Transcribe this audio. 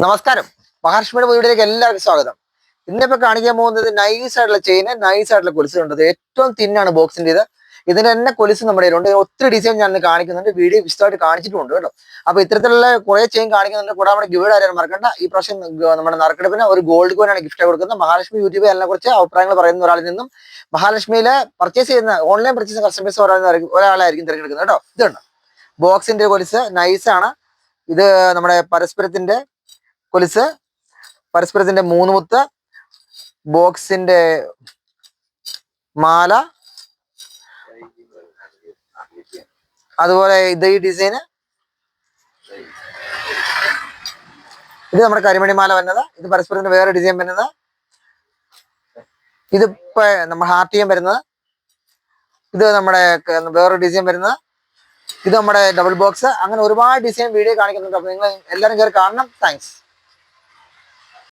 നമസ്കാരം. മഹാലക്ഷ്മിയുടെ വീഡിയോയിലേക്ക് എല്ലാവർക്കും സ്വാഗതം. ഇന്നിപ്പോ കാണിക്കാൻ പോകുന്നത് നൈസ് ആയിട്ടുള്ള ചെയിന്, നൈസ് ആയിട്ടുള്ള കൊലുസ് ഉണ്ട്. ഏറ്റവും തിന്നാണ് ബോക്സിന്റെ ഇത്. ഇതിന് തന്നെ കൊലുസ് നമ്മുടെ കയ്യിലുണ്ട്. ഒത്തിരി ഡിസൈൻ ഞാൻ കാണിക്കുന്നുണ്ട്, വീഡിയോ വിശദമായിട്ട് കാണിച്ചിട്ടുണ്ട് കേട്ടോ. അപ്പൊ ഇത്തരത്തിലുള്ള കുറെ ചെയിൻ കാണിക്കുന്നുണ്ട്. കൂടെ നമ്മുടെ ഗിഫ്റ്റ് ആരും മറക്കണ്ട. ഈ പ്രാവശ്യം നമ്മുടെ നറുക്കെടുപ്പിന് ഒരു ഗോൾഡ് കോയിനാണ് ഗിഫ്റ്റ് കൊടുക്കുന്നത്. മഹാലക്ഷ്മി യൂട്യൂബ് ചാനലിനെ കുറിച്ച് അഭിപ്രായങ്ങൾ പറയുന്ന ഒരാളിൽ നിന്നും മഹാലക്ഷ്മിയിലെ പർച്ചേസ് ചെയ്യുന്ന ഓൺലൈൻ പർച്ചേസ് കസ്റ്റമേഴ്സ് ഒരാളായിരിക്കും തിരഞ്ഞെടുക്കുന്നത് കേട്ടോ. ഇതുണ്ട് ബോക്സിന്റെ കൊലുസ്, നൈസ് ആണ് ഇത്. നമ്മുടെ പരസ്പരത്തിന്റെ കൊലുസ്, പരസ്പരത്തിന്റെ 3 മുത്ത്, ബോക്സിന്റെ മാല, അതുപോലെ ഇത് ഈ ഡിസൈന്. ഇത് നമ്മുടെ കരിമണി മാല വരുന്നത്. ഇത് പരസ്പരത്തിന്റെ വേറെ ഡിസൈൻ വരുന്നത്. ഇതിപ്പോ നമ്മുടെ ഹാർട്ട് ചെയ്യാൻ വരുന്നത്. ഇത് നമ്മുടെ വേറൊരു ഡിസൈൻ വരുന്നത്. ഇത് നമ്മുടെ ഡബിൾ ബോക്സ്. അങ്ങനെ ഒരുപാട് ഡിസൈൻ വീഡിയോ കാണിക്കുന്നുണ്ട്. അപ്പൊ നിങ്ങൾ എല്ലാവരും കയറി കാണണം. താങ്ക്സ്.